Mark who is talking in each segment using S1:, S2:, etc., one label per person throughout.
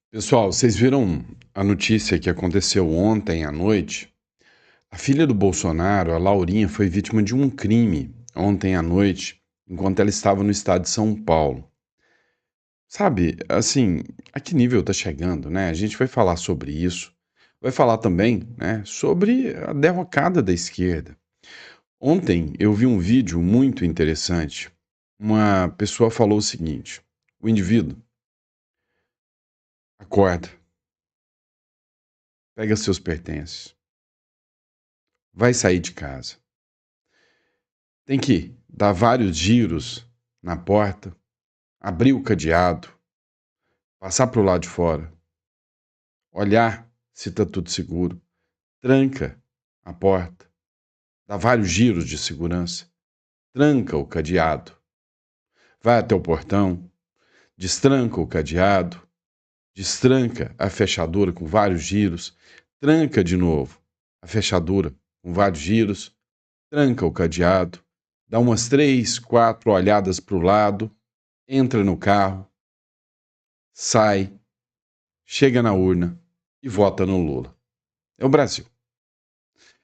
S1: Pessoal, vocês viram a notícia que aconteceu ontem à noite? A filha do Bolsonaro, a Laurinha, foi vítima de um crime ontem à noite, enquanto ela estava no estado de São Paulo. Sabe, assim, a que nível tá chegando, né? A gente vai falar sobre isso. Vai falar também, né, sobre a derrocada da esquerda. Ontem eu vi um vídeo muito interessante. Uma pessoa falou o seguinte: o indivíduo acorda, pega seus pertences, vai sair de casa. Tem que dar vários giros na porta, abrir o cadeado, passar para o lado de fora, olhar se está tudo seguro, tranca a porta, dá vários giros de segurança, tranca o cadeado, vai até o portão, destranca o cadeado, destranca a fechadura com vários giros, tranca de novo a fechadura com vários giros, tranca o cadeado, dá umas 3, 4 olhadas para o lado, entra no carro, sai, chega na urna e vota no Lula. É o Brasil.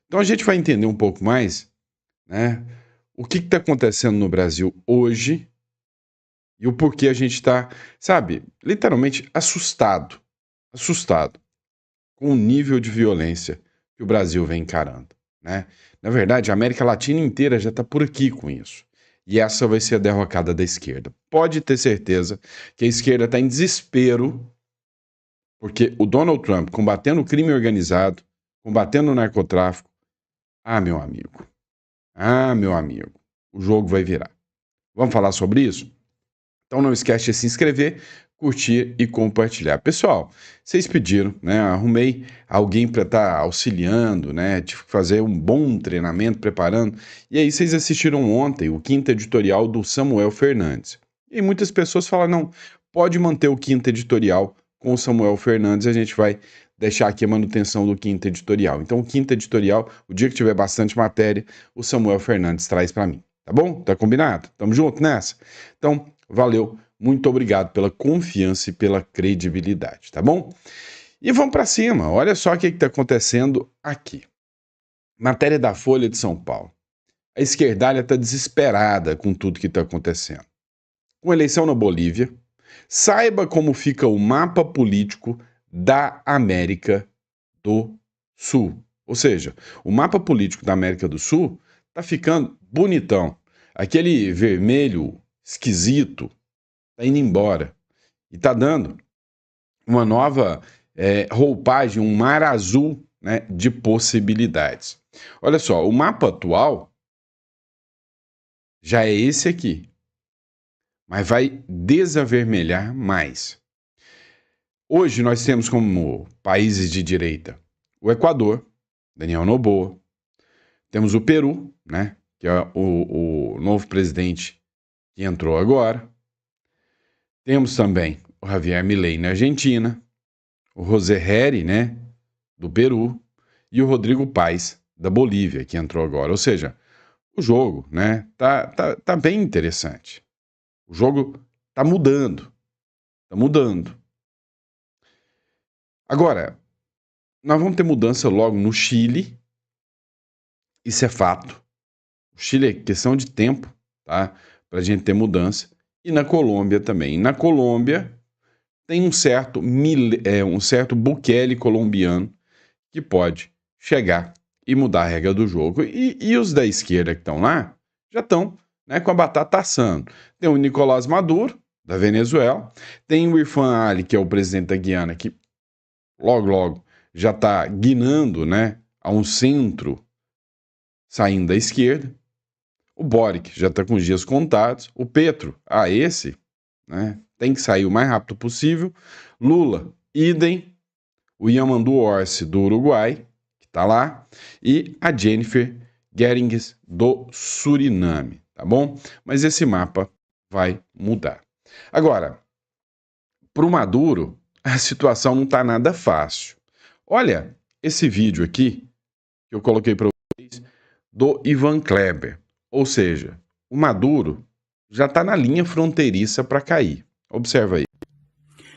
S1: Então a gente vai entender um pouco mais, né, o que está acontecendo no Brasil hoje e o porquê a gente está, sabe, literalmente assustado com o nível de violência que o Brasil vem encarando, né? Na verdade, a América Latina inteira já está por aqui com isso. E essa vai ser a derrocada da esquerda. Pode ter certeza que a esquerda está em desespero porque o Donald Trump combatendo o crime organizado, combatendo o narcotráfico, meu amigo, meu amigo, o jogo vai virar. Vamos falar sobre isso? Então não esquece de se inscrever, curtir e compartilhar. Pessoal, vocês pediram, né? Arrumei alguém para estar auxiliando, né? Tive que fazer um bom treinamento, preparando. E aí vocês assistiram ontem o quinto editorial do Samuel Fernandes. E muitas pessoas falam, não, pode manter o quinto editorial com o Samuel Fernandes, a gente vai deixar aqui a manutenção do quinto editorial. Então o quinto editorial, o dia que tiver bastante matéria, o Samuel Fernandes traz para mim. Tá bom? Tá combinado? Tamo junto nessa? Então, valeu, muito obrigado pela confiança e pela credibilidade, tá bom? E vamos para cima, olha só o que está acontecendo aqui. Matéria da Folha de São Paulo. A esquerdalha está desesperada com tudo que está acontecendo. Com eleição na Bolívia, saiba como fica o mapa político da América do Sul. Ou seja, o mapa político da América do Sul está ficando bonitão. Aquele vermelho esquisito está indo embora e está dando uma nova roupagem, um mar azul, né, de possibilidades. Olha só, o mapa atual já é esse aqui, mas vai desavermelhar mais. Hoje nós temos como países de direita o Equador, Daniel Noboa, temos o Peru, né, que é o novo presidente que entrou agora. Temos também o Javier Milei na Argentina, o José Heri, né, do Peru, e o Rodrigo Paes, da Bolívia, que entrou agora. Ou seja, o jogo, né, tá bem interessante. O jogo tá mudando, tá mudando. Agora, nós vamos ter mudança logo no Chile, isso é fato. O Chile é questão de tempo, tá, pra gente ter mudança. E na Colômbia também. Na Colômbia tem um certo Bukele colombiano que pode chegar e mudar a regra do jogo. E os da esquerda que estão lá já estão, né, com a batata assando. Tem o Nicolás Maduro, da Venezuela, tem o Irfan Ali, que é o presidente da Guiana, que logo já está guinando, né, a um centro saindo da esquerda. O Boric já está com os dias contados. O Petro, esse, né, tem que sair o mais rápido possível. Lula, idem. O Yamandu Orsi, do Uruguai, que está lá. E a Jennifer Geringes, do Suriname, tá bom? Mas esse mapa vai mudar. Agora, para o Maduro, a situação não está nada fácil. Olha esse vídeo aqui que eu coloquei para vocês do Ivan Kleber. Ou seja, o Maduro já está na linha fronteiriça para cair. Observa aí.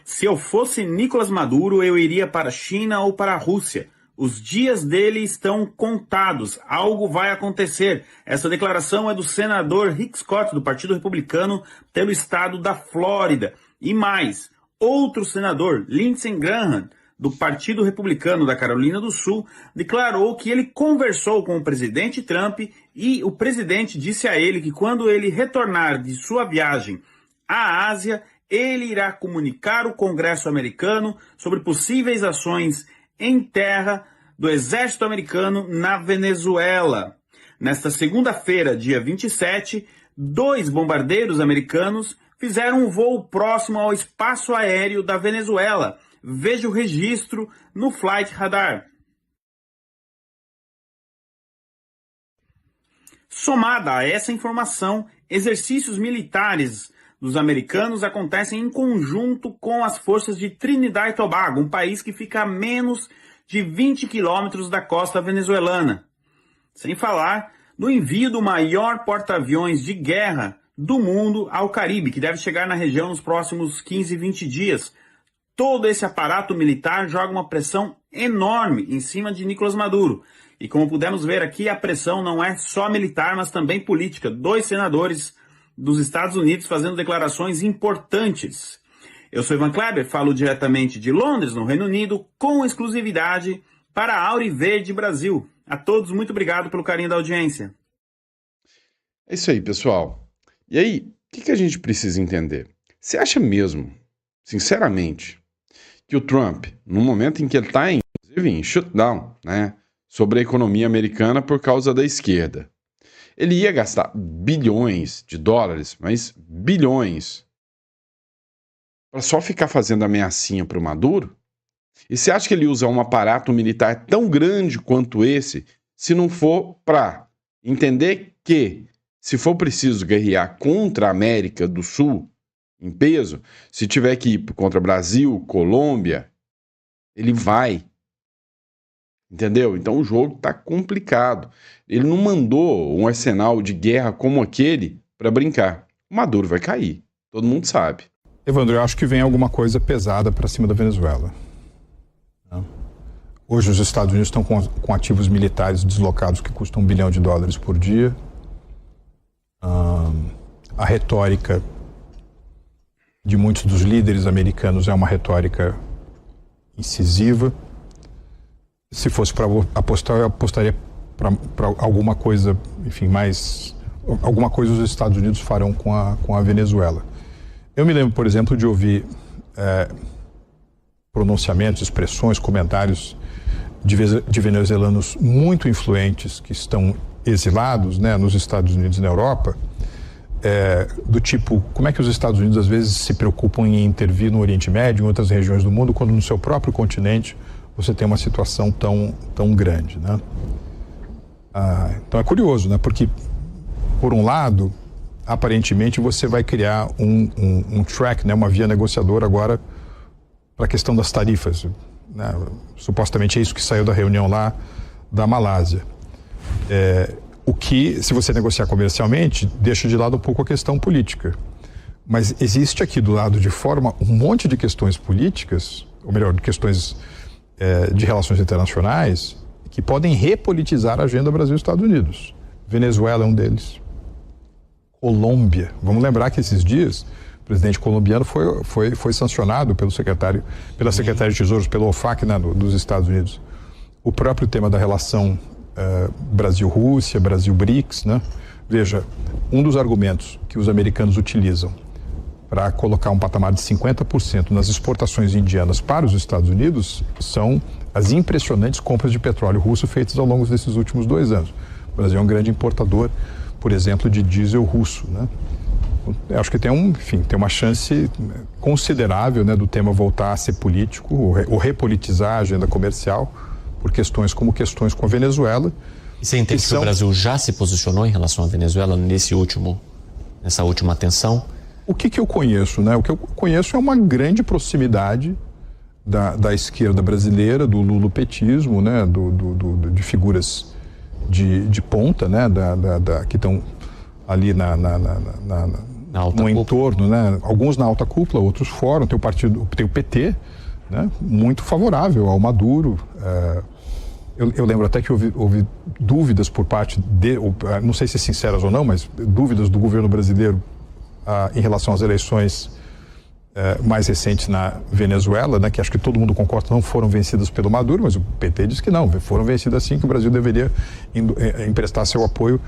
S2: Se eu fosse Nicolás Maduro, eu iria para a China ou para a Rússia. Os dias dele estão contados. Algo vai acontecer. Essa declaração é do senador Rick Scott, do Partido Republicano, pelo estado da Flórida. E mais, outro senador, Lindsey Graham, do Partido Republicano da Carolina do Sul, declarou que ele conversou com o presidente Trump e o presidente disse a ele que quando ele retornar de sua viagem à Ásia, ele irá comunicar ao Congresso americano sobre possíveis ações em terra do exército americano na Venezuela. Nesta segunda-feira, dia 27, 2 bombardeiros americanos fizeram um voo próximo ao espaço aéreo da Venezuela. Veja o registro no Flight Radar. Somada a essa informação, exercícios militares dos americanos acontecem em conjunto com as forças de Trinidad e Tobago, um país que fica a menos de 20 quilômetros da costa venezuelana. Sem falar do envio do maior porta-aviões de guerra do mundo ao Caribe, que deve chegar na região nos próximos 15, 20 dias. Todo esse aparato militar joga uma pressão enorme em cima de Nicolás Maduro. E como pudemos ver aqui, a pressão não é só militar, mas também política. 2 senadores dos Estados Unidos fazendo declarações importantes. Eu sou Ivan Kleber, falo diretamente de Londres, no Reino Unido, com exclusividade para a Auriverde Brasil. A todos, muito obrigado pelo carinho da audiência.
S1: É isso aí, pessoal. E aí, o que a gente precisa entender? Você acha mesmo, sinceramente, que o Trump, no momento em que ele está, inclusive, em shutdown, né, sobre a economia americana por causa da esquerda, ele ia gastar bilhões de dólares, mas bilhões, para só ficar fazendo ameaçinha para o Maduro? E você acha que ele usa um aparato militar tão grande quanto esse, se não for para entender que, se for preciso guerrear contra a América do Sul, em peso, se tiver que ir contra Brasil, Colômbia, ele vai. Entendeu? Então o jogo tá complicado. Ele não mandou um arsenal de guerra como aquele para brincar. O Maduro vai cair. Todo mundo sabe.
S3: Evandro, eu acho que vem alguma coisa pesada para cima da Venezuela. Hoje os Estados Unidos estão com ativos militares deslocados que custam $1 bilhão por dia. A retórica de muitos dos líderes americanos é uma retórica incisiva. Se fosse para apostar, eu apostaria para alguma coisa, enfim, mais... Alguma coisa os Estados Unidos farão com a Venezuela. Eu me lembro, por exemplo, de ouvir pronunciamentos, expressões, comentários de venezuelanos muito influentes que estão exilados, né, nos Estados Unidos e na Europa, do tipo, como é que os Estados Unidos às vezes se preocupam em intervir no Oriente Médio, em outras regiões do mundo, quando no seu próprio continente você tem uma situação tão grande, né? Então é curioso, né? Porque, por um lado, aparentemente você vai criar um track, né? Uma via negociadora agora para a questão das tarifas, né? Supostamente é isso que saiu da reunião lá da Malásia. O que, se você negociar comercialmente, deixa de lado um pouco a questão política. Mas existe aqui do lado de fora um monte de questões políticas, ou melhor, de questões de relações internacionais, que podem repolitizar a agenda Brasil e Estados Unidos. Venezuela é um deles. Colômbia. Vamos lembrar que esses dias o presidente colombiano foi sancionado pela secretária de Tesouros, pelo OFAC, né, dos Estados Unidos. O próprio tema da relação Brasil-Rússia, Brasil-BRICS, né? Veja, um dos argumentos que os americanos utilizam para colocar um patamar de 50% nas exportações indianas para os Estados Unidos são as impressionantes compras de petróleo russo feitas ao longo desses últimos 2 anos. O Brasil é um grande importador, por exemplo, de diesel russo, né? Eu acho que tem uma chance considerável, né, do tema voltar a ser político, ou repolitizar a agenda comercial, por questões como questões com a Venezuela.
S4: E você entende que o Brasil já se posicionou em relação à Venezuela nessa última tensão?
S3: O que eu conheço, né? O que eu conheço é uma grande proximidade da esquerda brasileira, do lulopetismo, né? De figuras de ponta, né? Que estão ali no entorno, né? Alguns na alta cúpula, outros fora. Tem o PT, né? Muito favorável ao Maduro. Eu lembro até que houve dúvidas por parte não sei se sinceras ou não, mas dúvidas do governo brasileiro em relação às eleições mais recentes na Venezuela, né, que acho que todo mundo concorda não foram vencidas pelo Maduro, mas o PT diz que não, foram vencidas sim, que o Brasil deveria emprestar seu apoio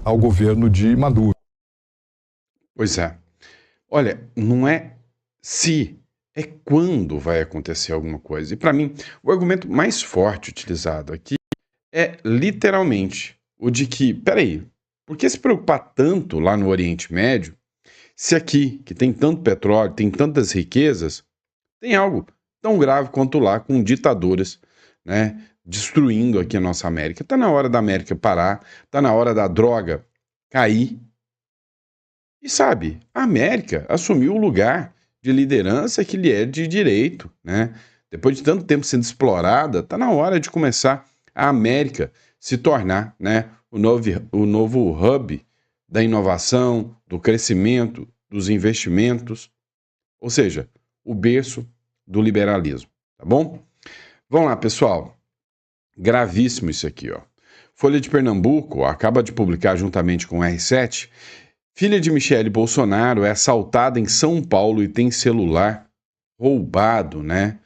S3: ao governo de Maduro.
S1: Pois é. Olha, não é se, é quando vai acontecer alguma coisa. E para mim, o argumento mais forte utilizado aqui é literalmente o de que, peraí, por que se preocupar tanto lá no Oriente Médio se aqui, que tem tanto petróleo, tem tantas riquezas, tem algo tão grave quanto lá, com ditaduras, né, destruindo aqui a nossa América? Está na hora da América parar, está na hora da droga cair. E sabe, a América assumiu o lugar de liderança que lhe é de direito, né? Depois de tanto tempo sendo explorada, está na hora de começar a América se tornar, né, o novo hub da inovação, do crescimento, dos investimentos, ou seja, o berço do liberalismo, tá bom? Vamos lá, pessoal. Gravíssimo isso aqui, ó. Folha de Pernambuco acaba de publicar juntamente com o R7, filha de Michele Bolsonaro é assaltada em São Paulo e tem celular roubado, né?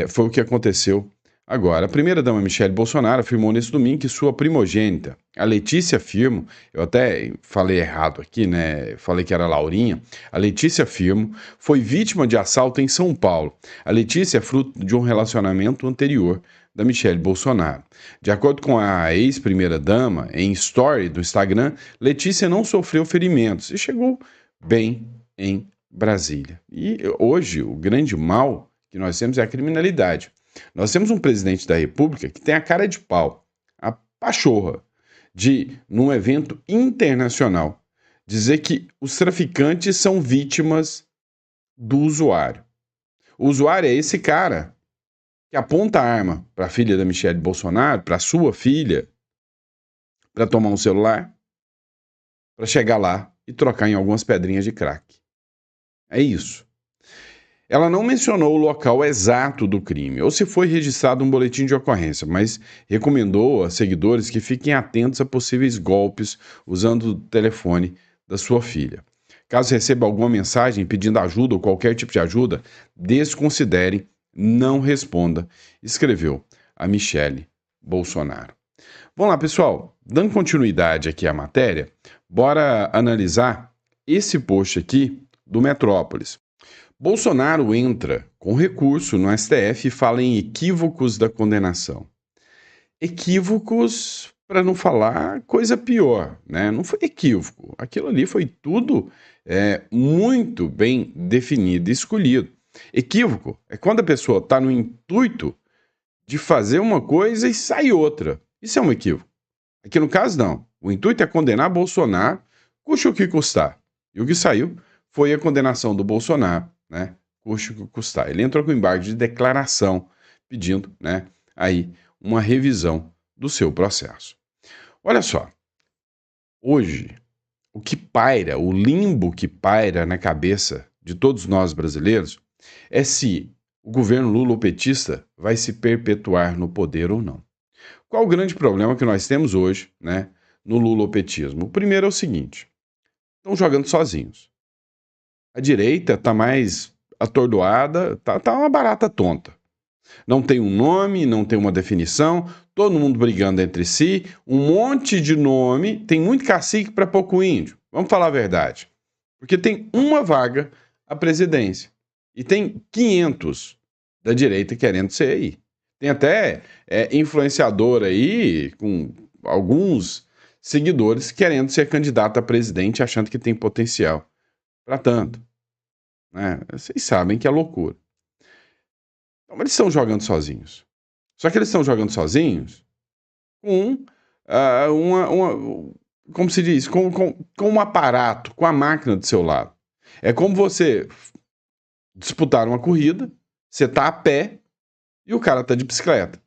S1: Foi o que aconteceu agora. A primeira-dama Michele Bolsonaro afirmou nesse domingo que sua primogênita, a Letícia Firmo, eu até falei errado aqui, né? Falei que era Laurinha. A Letícia Firmo foi vítima de assalto em São Paulo. A Letícia é fruto de um relacionamento anterior da Michele Bolsonaro. De acordo com a ex-primeira-dama, em story do Instagram, Letícia não sofreu ferimentos e chegou bem em Brasília. E hoje o grande mal que nós temos é a criminalidade. Nós temos um presidente da República que tem a cara de pau, a pachorra, de, num evento internacional, dizer que os traficantes são vítimas do usuário. O usuário é esse cara que aponta a arma para a filha da Michele Bolsonaro, para a sua filha, para tomar um celular, para chegar lá e trocar em algumas pedrinhas de crack. É isso. Ela não mencionou o local exato do crime, ou se foi registrado um boletim de ocorrência, mas recomendou a seguidores que fiquem atentos a possíveis golpes usando o telefone da sua filha. Caso receba alguma mensagem pedindo ajuda ou qualquer tipo de ajuda, desconsidere, não responda, escreveu a Michele Bolsonaro. Vamos lá, pessoal, dando continuidade aqui à matéria, bora analisar esse post aqui do Metrópolis. Bolsonaro entra com recurso no STF e fala em equívocos da condenação. Equívocos, para não falar coisa pior, né? Não foi equívoco, aquilo ali foi tudo muito bem definido e escolhido. Equívoco é quando a pessoa está no intuito de fazer uma coisa e sai outra. Isso é um equívoco. Aqui no caso, não. O intuito é condenar Bolsonaro, custe o que custar. E o que saiu foi a condenação do Bolsonaro, né? Custe o que custar. Ele entrou com embargo de declaração, pedindo, né, aí uma revisão do seu processo. Olha só, hoje, o que paira, o limbo que paira na cabeça de todos nós brasileiros é se o governo lulopetista vai se perpetuar no poder ou não. Qual o grande problema que nós temos hoje, né, no lulopetismo? O primeiro é o seguinte: estão jogando sozinhos. A direita está mais atordoada, tá uma barata tonta. Não tem um nome, não tem uma definição, todo mundo brigando entre si, um monte de nome, tem muito cacique para pouco índio. Vamos falar a verdade. Porque tem uma vaga à presidência e tem 500 da direita querendo ser aí. Tem até influenciador aí, com alguns seguidores querendo ser candidato a presidente, achando que tem potencial para tanto. Né? Vocês sabem que é loucura. Então, eles estão jogando sozinhos. Só que eles estão jogando sozinhos com como se diz, com um aparato, com a máquina do seu lado. É como você disputar uma corrida, você está a pé e o cara está de bicicleta.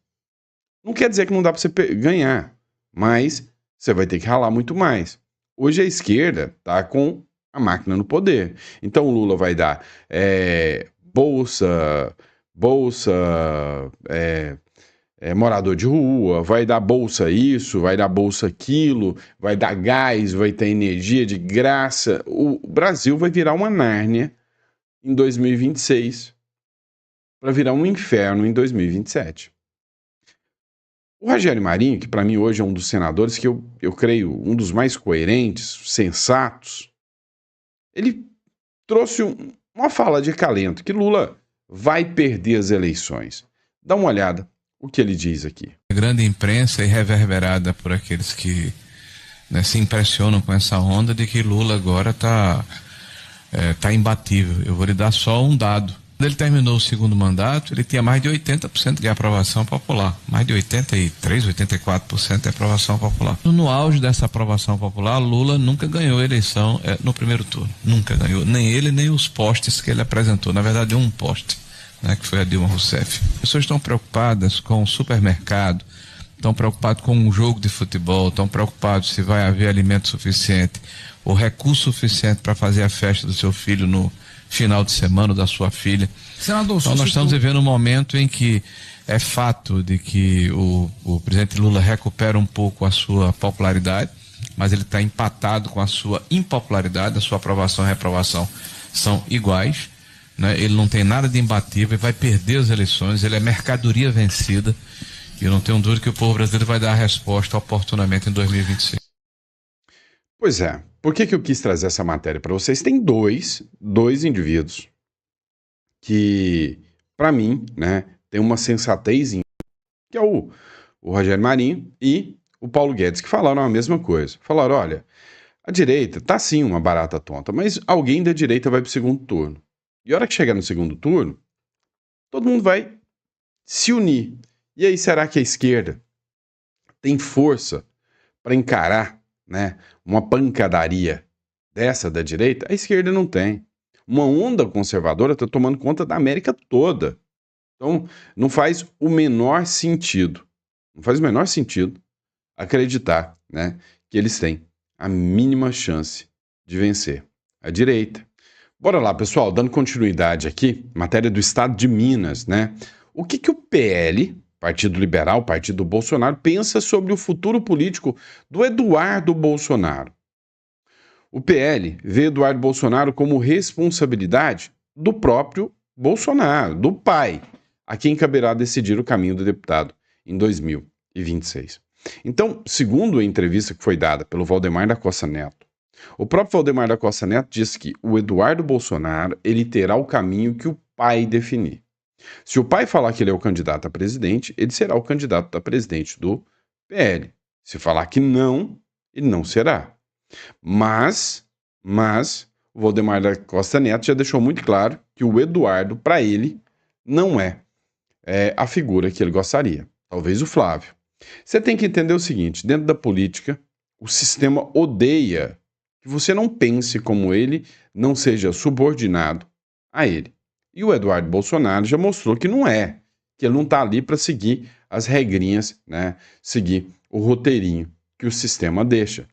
S1: Não quer dizer que não dá para você ganhar, mas você vai ter que ralar muito mais. Hoje a esquerda está com a máquina no poder. Então o Lula vai dar bolsa, morador de rua, vai dar bolsa isso, vai dar bolsa aquilo, vai dar gás, vai ter energia de graça. O Brasil vai virar uma Nárnia em 2026 para virar um inferno em 2027. O Rogério Marinho, que para mim hoje é um dos senadores que eu creio um dos mais coerentes, sensatos, ele trouxe uma fala de acalento, que Lula vai perder as eleições. Dá uma olhada o que ele diz aqui.
S5: A grande imprensa é reverberada por aqueles que se impressionam com essa onda de que Lula agora está imbatível. Eu vou lhe dar só um dado. Quando ele terminou o segundo mandato, ele tinha mais de 80% de aprovação popular. Mais de 83%, 84% de aprovação popular. No auge dessa aprovação popular, Lula nunca ganhou eleição no primeiro turno. Nunca ganhou. Nem ele, nem os postes que ele apresentou. Na verdade, um poste, que foi a Dilma Rousseff. As pessoas estão preocupadas com o supermercado, estão preocupados com um jogo de futebol, estão preocupados se vai haver alimento suficiente ou recurso suficiente para fazer a festa do seu filho no final de semana da sua filha. Senador, então nós estamos vivendo um momento em que é fato de que o presidente Lula recupera um pouco a sua popularidade, mas ele está empatado com a sua impopularidade, a sua aprovação e reprovação são iguais, ele não tem nada de imbatível e vai perder as eleições, ele é mercadoria vencida e eu não tenho dúvida que o povo brasileiro vai dar a resposta oportunamente em 2026.
S1: Pois é. Por que eu quis trazer essa matéria para vocês? Tem dois indivíduos que, para mim, tem uma sensatez, que é o Rogério Marinho e o Paulo Guedes, que falaram a mesma coisa. Falaram, olha, a direita tá sim uma barata tonta, mas alguém da direita vai pro segundo turno. E a hora que chegar no segundo turno, todo mundo vai se unir. E aí, será que a esquerda tem força para encarar uma pancadaria dessa da direita? A esquerda não tem. Uma onda conservadora está tomando conta da América toda. Então, não faz o menor sentido. Não faz o menor sentido acreditar que eles têm a mínima chance de vencer a direita. Bora lá, pessoal, dando continuidade aqui, matéria do Estado de Minas, O que o PL, Partido Liberal, Partido do Bolsonaro, pensa sobre o futuro político do Eduardo Bolsonaro? O PL vê Eduardo Bolsonaro como responsabilidade do próprio Bolsonaro, do pai, a quem caberá decidir o caminho do deputado em 2026. Então, segundo a entrevista que foi dada pelo Valdemar da Costa Neto, o próprio Valdemar da Costa Neto disse que o Eduardo Bolsonaro ele terá o caminho que o pai definir. Se o pai falar que ele é o candidato a presidente, ele será o candidato a presidente do PL. Se falar que não, ele não será. Mas o Valdemar da Costa Neto já deixou muito claro que o Eduardo, para ele, não é a figura que ele gostaria. Talvez o Flávio. Você tem que entender o seguinte, dentro da política, o sistema odeia que você não pense como ele, não seja subordinado a ele. E o Eduardo Bolsonaro já mostrou que não é, que ele não está ali para seguir as regrinhas, seguir o roteirinho que o sistema deixa.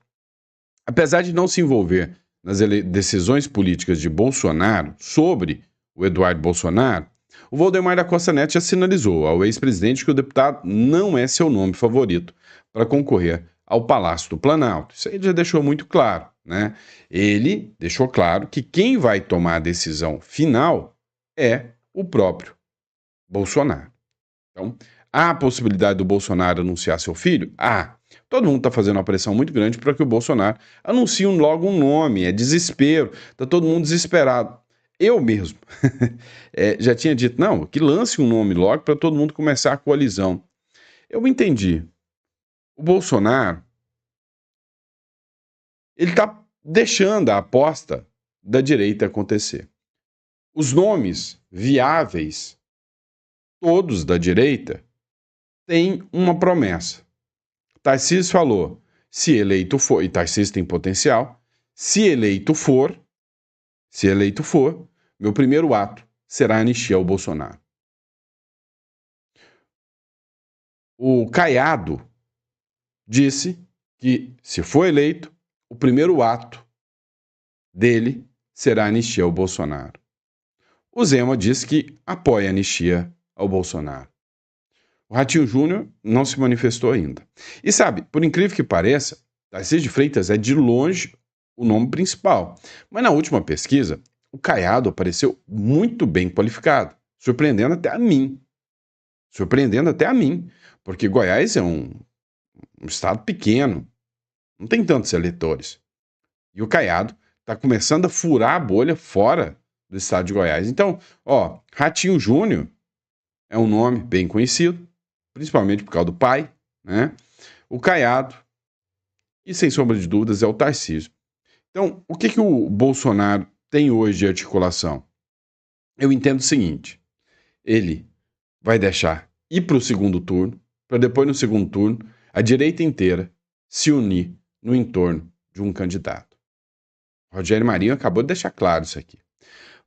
S1: Apesar de não se envolver nas decisões políticas de Bolsonaro sobre o Eduardo Bolsonaro, o Valdemar da Costa Neto já sinalizou ao ex-presidente que o deputado não é seu nome favorito para concorrer ao Palácio do Planalto. Isso aí ele já deixou muito claro, Ele deixou claro que quem vai tomar a decisão final é o próprio Bolsonaro. Então, há a possibilidade do Bolsonaro anunciar seu filho? Todo mundo está fazendo uma pressão muito grande para que o Bolsonaro anuncie logo um nome, é desespero, está todo mundo desesperado. Eu mesmo já tinha dito, não, que lance um nome logo para todo mundo começar a coalizão. Eu entendi. O Bolsonaro, ele está deixando a aposta da direita acontecer. Os nomes viáveis, todos da direita, têm uma promessa. Tarcísio falou, se eleito for, e Tarcísio tem potencial, se eleito for, meu primeiro ato será anistia ao Bolsonaro. O Caiado disse que, se for eleito, o primeiro ato dele será anistia ao Bolsonaro. O Zema diz que apoia a anistia ao Bolsonaro. O Ratinho Júnior não se manifestou ainda. E sabe, por incrível que pareça, Tarcísio de Freitas é de longe o nome principal. Mas na última pesquisa, o Caiado apareceu muito bem qualificado, surpreendendo até a mim. Porque Goiás é um estado pequeno, não tem tantos eleitores. E o Caiado está começando a furar a bolha fora do estado de Goiás. Então, Ratinho Júnior é um nome bem conhecido, principalmente por causa do pai, né? O Caiado, e sem sombra de dúvidas, é o Tarcísio. Então, o que o Bolsonaro tem hoje de articulação? Eu entendo o seguinte: ele vai deixar ir para o segundo turno, para depois, no segundo turno, a direita inteira se unir no entorno de um candidato. Rogério Marinho acabou de deixar claro isso aqui.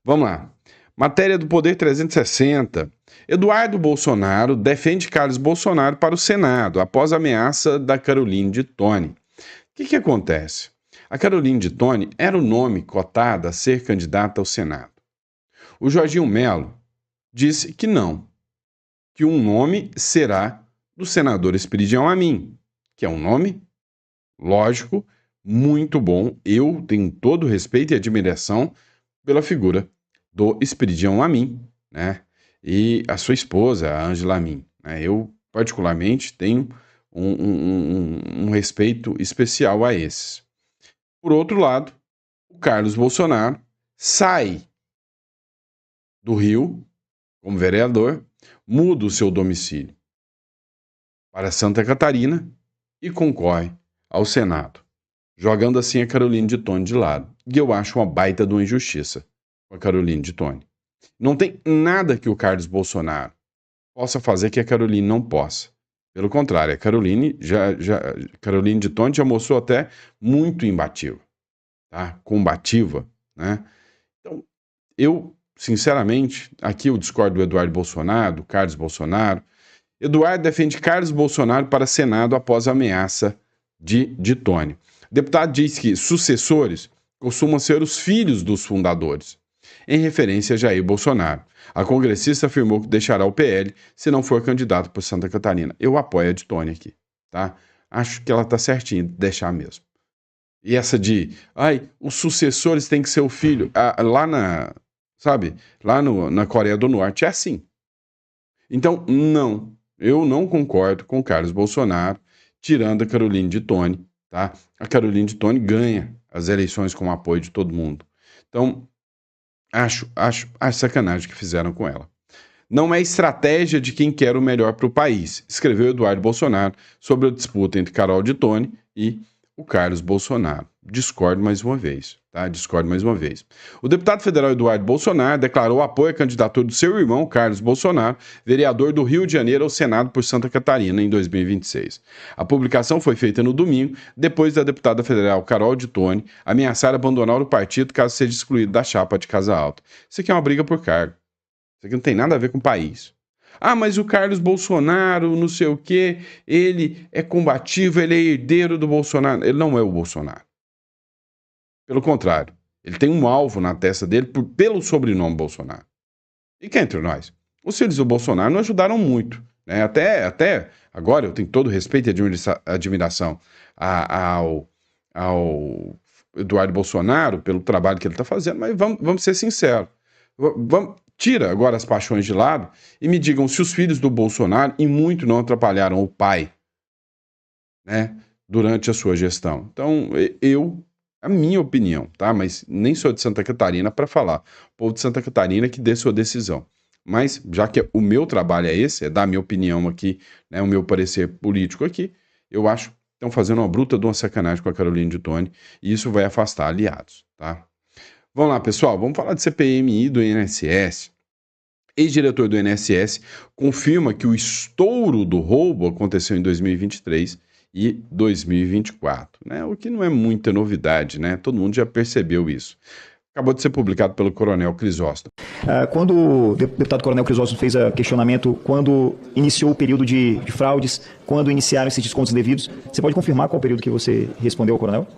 S1: Vamos lá. Matéria do Poder 360. Eduardo Bolsonaro defende Carlos Bolsonaro para o Senado, após a ameaça da Caroline de Toni. O que acontece? A Caroline de Toni era o nome cotado a ser candidata ao Senado. O Jorginho Melo disse que não, que um nome será do senador Esperidião Amin, que é um nome, lógico, muito bom. Eu tenho todo o respeito e admiração pela figura do Esperidião Amin, né? E a sua esposa, a Ângela Amin, né? Eu, particularmente, tenho um respeito especial a esses. Por outro lado, o Carlos Bolsonaro sai do Rio como vereador, muda o seu domicílio para Santa Catarina e concorre ao Senado, jogando assim a Caroline de Toni de lado. E eu acho uma baita de uma injustiça com a Caroline de Toni. Não tem nada que o Carlos Bolsonaro possa fazer que a Caroline não possa. Pelo contrário, a Caroline de Toni já mostrou até muito imbatível, tá? Combativa, né? Então, eu, sinceramente, aqui eu discordo do Eduardo Bolsonaro, do Carlos Bolsonaro. Eduardo defende Carlos Bolsonaro para Senado após a ameaça de Toni. O deputado diz que sucessores costumam ser os filhos dos fundadores, em referência a Jair Bolsonaro. A congressista afirmou que deixará o PL se não for candidato por Santa Catarina. Eu apoio a de Toni aqui, tá? Acho que ela tá certinha de deixar mesmo. E essa de, os sucessores têm que ser o filho, lá na Coreia do Norte é assim. Então, não, eu não concordo com o Carlos Bolsonaro tirando a Caroline de Toni, tá? A Caroline de Toni ganha as eleições com o apoio de todo mundo. Então, acho sacanagem que fizeram com ela. Não é estratégia de quem quer o melhor para o país, escreveu Eduardo Bolsonaro sobre a disputa entre Carol de Toni e o Carlos Bolsonaro. Discordo mais uma vez, tá? Discordo mais uma vez. O deputado federal Eduardo Bolsonaro declarou apoio à candidatura do seu irmão, Carlos Bolsonaro, vereador do Rio de Janeiro ao Senado por Santa Catarina em 2026. A publicação foi feita no domingo, depois da deputada federal Carol de Toni ameaçar abandonar o partido caso seja excluído da chapa de Casa Alta. Isso aqui é uma briga por cargo. Isso aqui não tem nada a ver com o país. Mas o Carlos Bolsonaro, não sei o quê, ele é combativo, ele é herdeiro do Bolsonaro. Ele não é o Bolsonaro. Pelo contrário, ele tem um alvo na testa dele pelo sobrenome Bolsonaro. E cá entre nós, os filhos do Bolsonaro não ajudaram muito, né? Até agora eu tenho todo respeito e admiração ao Eduardo Bolsonaro pelo trabalho que ele está fazendo, mas vamos ser sinceros. Tira agora as paixões de lado e me digam se os filhos do Bolsonaro em muito não atrapalharam o pai, né, durante a sua gestão. Então, a minha opinião, tá? Mas nem sou de Santa Catarina para falar. O povo de Santa Catarina que dê sua decisão. Mas, já que o meu trabalho é esse, é dar a minha opinião aqui, né, o meu parecer político aqui, eu acho que estão fazendo uma bruta de uma sacanagem com a Caroline de Toni e isso vai afastar aliados, tá? Vamos lá, pessoal, vamos falar de CPMI do INSS. Ex-diretor do INSS confirma que o estouro do roubo aconteceu em 2023 e 2024, né? O que não é muita novidade, né? Todo mundo já percebeu isso. Acabou de ser publicado pelo Coronel Crisóstomo.
S6: Quando o deputado Coronel Crisóstomo fez o questionamento, quando iniciou o período de fraudes, quando iniciaram esses descontos devidos, você pode confirmar qual o período que você respondeu ao Coronel?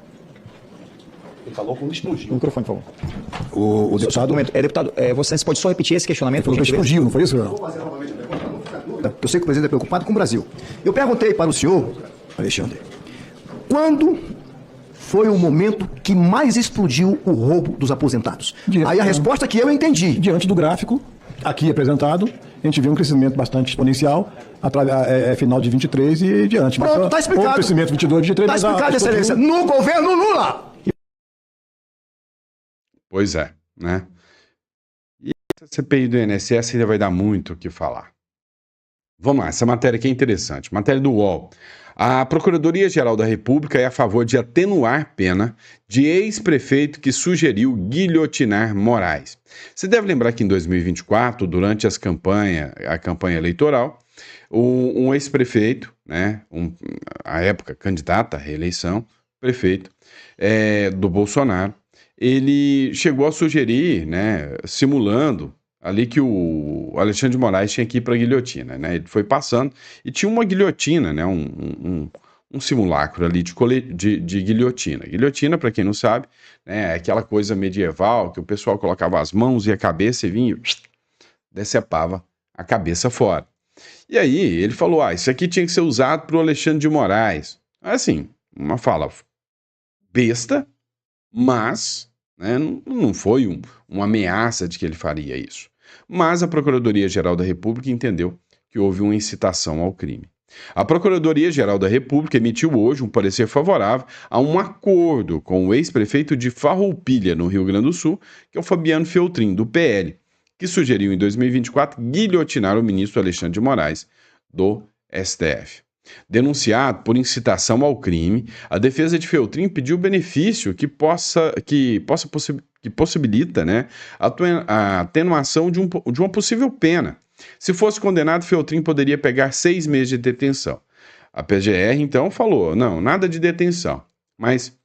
S7: Ele falou quando explodiu.
S6: O microfone, por favor.
S7: O deputado...
S6: Deputado, você pode só repetir esse questionamento?
S7: Falou que explodiu, não foi isso?
S6: Vou fazer novamente a pergunta, não fica dúvida.
S7: Eu sei que o presidente é preocupado com o Brasil. Eu perguntei para o senhor, Alexandre, quando foi o momento que mais explodiu o roubo dos aposentados? Aí a resposta que eu entendi.
S8: Diante do gráfico aqui apresentado, a gente viu um crescimento bastante exponencial, final de 23 e diante.
S7: Pronto, está explicado.
S8: Houve crescimento 22, 23,
S7: Está explicado, excelência. No governo Lula!
S1: Pois é, né? E essa CPI do INSS ainda vai dar muito o que falar. Vamos lá, essa matéria aqui é interessante. Matéria do UOL. A Procuradoria-Geral da República é a favor de atenuar pena de ex-prefeito que sugeriu guilhotinar Moraes. Você deve lembrar que em 2024, durante a campanha eleitoral, um ex-prefeito, né, à época candidato à reeleição, prefeito do Bolsonaro, ele chegou a sugerir, né, simulando ali que o Alexandre de Moraes tinha que ir para a guilhotina, né? Ele foi passando e tinha uma guilhotina, né? Um simulacro ali de guilhotina. Guilhotina, para quem não sabe, né, é aquela coisa medieval que o pessoal colocava as mãos e a cabeça e vinha e decepava a cabeça fora. E aí ele falou, isso aqui tinha que ser usado para o Alexandre de Moraes. Assim, uma fala besta, mas... né, não foi uma ameaça de que ele faria isso. Mas a Procuradoria-Geral da República entendeu que houve uma incitação ao crime. A Procuradoria-Geral da República emitiu hoje um parecer favorável a um acordo com o ex-prefeito de Farroupilha, no Rio Grande do Sul, que é o Fabiano Feltrin, do PL, que sugeriu em 2024 guilhotinar o ministro Alexandre de Moraes, do STF. Denunciado por incitação ao crime, a defesa de Feltrin pediu benefício que possibilita, né, a atenuação de uma possível pena. Se fosse condenado, Feltrin poderia pegar 6 meses de detenção. A PGR, então, falou, não, nada de detenção, mas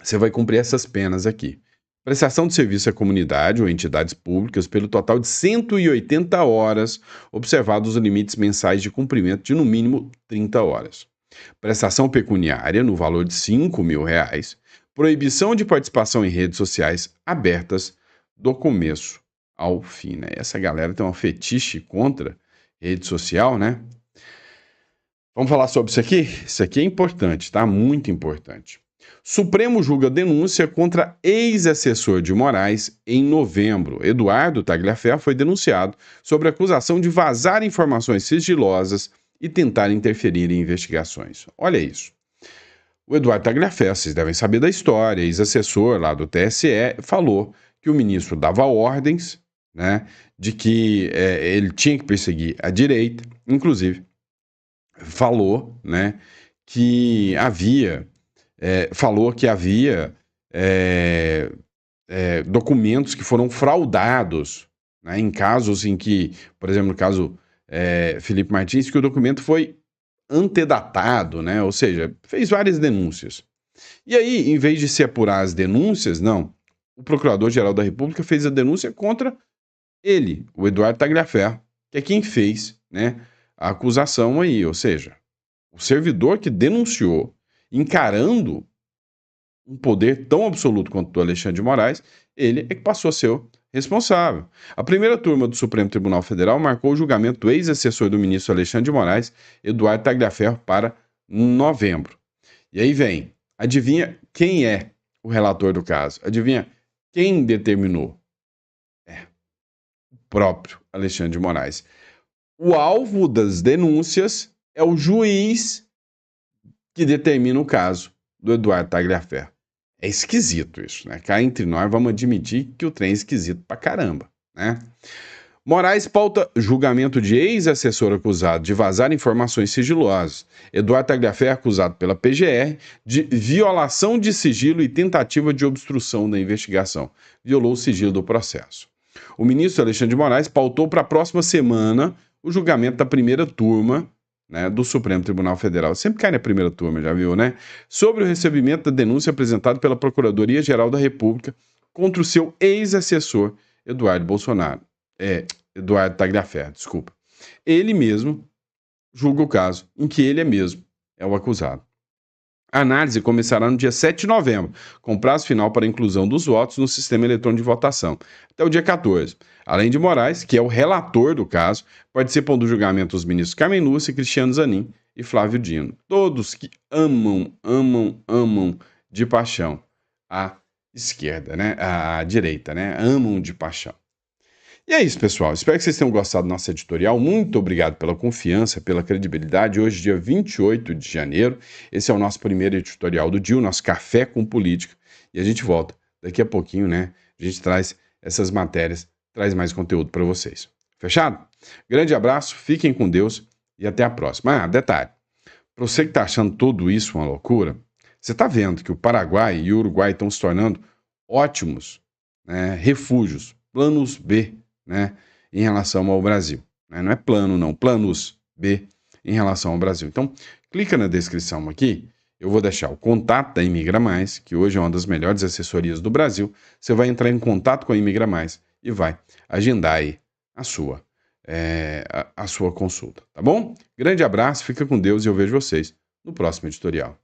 S1: você vai cumprir essas penas aqui. Prestação de serviço à comunidade ou entidades públicas pelo total de 180 horas, observados os limites mensais de cumprimento de no mínimo 30 horas. Prestação pecuniária no valor de R$5.000. Proibição de participação em redes sociais abertas do começo ao fim, né? Essa galera tem um fetiche contra rede social, né? Vamos falar sobre isso aqui? Isso aqui é importante, tá? Muito importante. Supremo julga denúncia contra ex-assessor de Moraes em novembro. Eduardo Tagliaferro foi denunciado sobre a acusação de vazar informações sigilosas e tentar interferir em investigações. Olha isso. O Eduardo Tagliaferro, vocês devem saber da história, ex-assessor lá do TSE, falou que o ministro dava ordens, né, de que ele tinha que perseguir a direita, inclusive falou, né, que havia documentos que foram fraudados, né, em casos em que, por exemplo, no caso Felipe Martins, que o documento foi antedatado, né, ou seja, fez várias denúncias. E aí, em vez de se apurar as denúncias, não, o Procurador-Geral da República fez a denúncia contra ele, o Eduardo Tagliaferro, que é quem fez, né, a acusação aí, ou seja, o servidor que denunciou, encarando um poder tão absoluto quanto o do Alexandre de Moraes, ele é que passou a ser o responsável. A primeira turma do Supremo Tribunal Federal marcou o julgamento do ex-assessor do ministro Alexandre de Moraes, Eduardo Tagliaferro, para novembro. E aí vem, adivinha quem é o relator do caso? Adivinha quem determinou? O próprio Alexandre de Moraes. O alvo das denúncias é o juiz que determina o caso do Eduardo Tagliaferro. É esquisito isso, né? Cá entre nós vamos admitir que o trem é esquisito pra caramba, né? Moraes pauta julgamento de ex-assessor acusado de vazar informações sigilosas. Eduardo Tagliaferro é acusado pela PGR de violação de sigilo e tentativa de obstrução da investigação. Violou o sigilo do processo. O ministro Alexandre de Moraes pautou para a próxima semana o julgamento da primeira turma, né, do Supremo Tribunal Federal. Sempre cai na primeira turma, já viu, né? Sobre o recebimento da denúncia apresentada pela Procuradoria-Geral da República contra o seu ex-assessor, Eduardo Tagliaferro, desculpa. Ele mesmo julga o caso em que ele mesmo é o acusado. A análise começará no dia 7 de novembro, com prazo final para a inclusão dos votos no sistema eletrônico de votação, até o dia 14. Além de Moraes, que é o relator do caso, participam do julgamento os ministros Carmen Lúcia, Cristiano Zanin e Flávio Dino. Todos que amam de paixão a esquerda, né? A direita, né? Amam de paixão. E é isso, pessoal. Espero que vocês tenham gostado do nosso editorial. Muito obrigado pela confiança, pela credibilidade. Hoje, dia 28 de janeiro, esse é o nosso primeiro editorial do dia, o nosso Café com Política. E a gente volta daqui a pouquinho, né? A gente traz essas matérias, traz mais conteúdo para vocês. Fechado? Grande abraço, fiquem com Deus e até a próxima. Ah, detalhe. Para você que está achando tudo isso uma loucura, você está vendo que o Paraguai e o Uruguai estão se tornando ótimos, né, refúgios, planos B, né, em relação ao Brasil. Né? Não é plano, não, planos B em relação ao Brasil. Então, clica na descrição aqui, eu vou deixar o contato da Imigra Mais, que hoje é uma das melhores assessorias do Brasil. Você vai entrar em contato com a Imigra Mais e vai agendar aí a sua consulta, tá bom? Grande abraço, fica com Deus e eu vejo vocês no próximo editorial.